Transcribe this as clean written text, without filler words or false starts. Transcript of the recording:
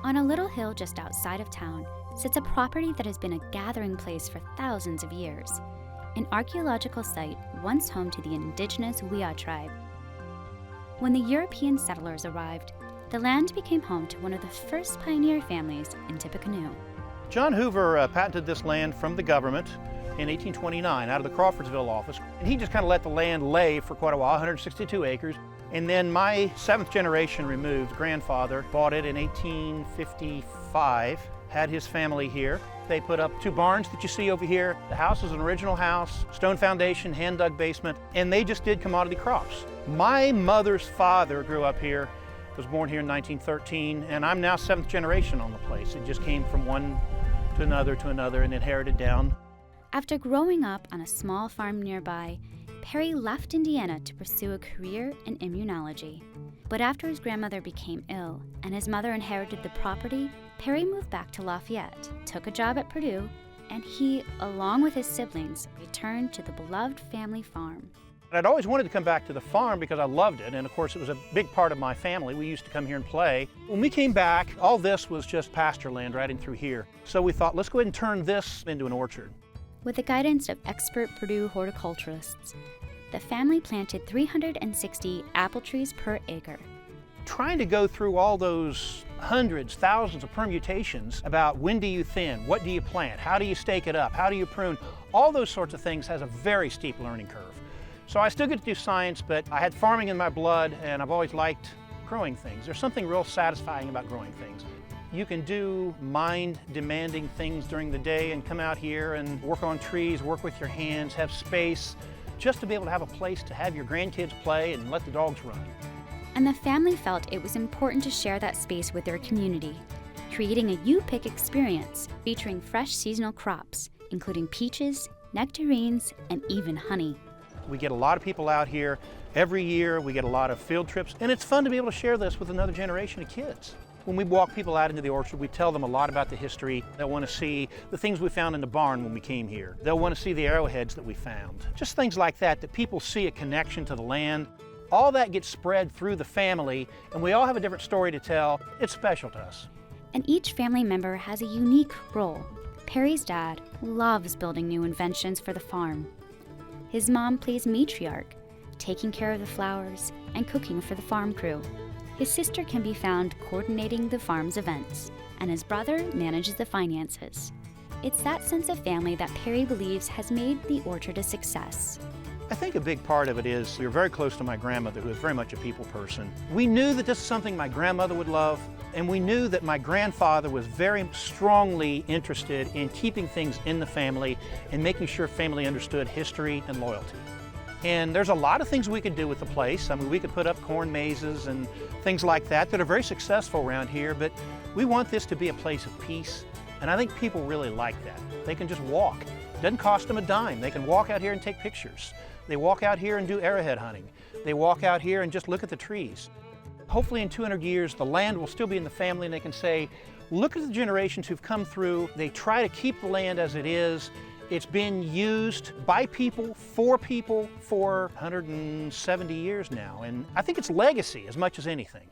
On a little hill just outside of town sits a property that has been a gathering place for thousands of years, an archaeological site once home to the indigenous Wea tribe. When the European settlers arrived, the land became home to one of the first pioneer families in Tippecanoe. John Hoover patented this land from the government in 1829 out of the Crawfordsville office. And he just kind of let the land lay for quite a while, 162 acres. And then my seventh generation removed grandfather bought it in 1855, had his family here. They put up two barns that you see over here. The house is an original house, stone foundation, hand-dug basement, and they just did commodity crops. My mother's father grew up here, was born here in 1913, and I'm now seventh generation on the place. It just came from one to another and inherited down. After growing up on a small farm nearby, Perry left Indiana to pursue a career in immunology. But after his grandmother became ill and his mother inherited the property, Perry moved back to Lafayette, took a job at Purdue, and he, along with his siblings, returned to the beloved family farm. I'd always wanted to come back to the farm because I loved it, and of course it was a big part of my family. We used to come here and play. When we came back, all this was just pasture land right in through here. So we thought, let's go ahead and turn this into an orchard. With the guidance of expert Purdue horticulturists, the family planted 360 apple trees per acre. Trying to go through all those hundreds, thousands of permutations about when do you thin, what do you plant, how do you stake it up, how do you prune, all those sorts of things has a very steep learning curve. So I still get to do science, but I had farming in my blood and I've always liked growing things. There's something real satisfying about growing things. You can do mind-demanding things during the day and come out here and work on trees, work with your hands, have space, just to be able to have a place to have your grandkids play and let the dogs run. And the family felt it was important to share that space with their community, creating a you-pick experience featuring fresh seasonal crops, including peaches, nectarines, and even honey. We get a lot of people out here every year. We get a lot of field trips, and it's fun to be able to share this with another generation of kids. When we walk people out into the orchard, we tell them a lot about the history. They'll want to see the things we found in the barn when we came here. They'll want to see the arrowheads that we found. Just things like that, that people see a connection to the land. All that gets spread through the family, and we all have a different story to tell. It's special to us. And each family member has a unique role. Perry's dad loves building new inventions for the farm. His mom plays matriarch, taking care of the flowers and cooking for the farm crew. His sister can be found coordinating the farm's events, and his brother manages the finances. It's that sense of family that Perry believes has made the orchard a success. I think a big part of it is we were very close to my grandmother, who is very much a people person. We knew that this is something my grandmother would love, and we knew that my grandfather was very strongly interested in keeping things in the family and making sure family understood history and loyalty. And there's a lot of things we could do with the place. I mean, we could put up corn mazes and things like that are very successful around here, but we want this to be a place of peace, and I think people really like that. They can just walk. It doesn't cost them a dime. They can walk out here and take pictures. They walk out here and do arrowhead hunting. They walk out here and just look at the trees. Hopefully in 200 years, the land will still be in the family, and they can say, look at the generations who've come through. They try to keep the land as it is. It's been used by people for 170 years now, and I think it's legacy as much as anything.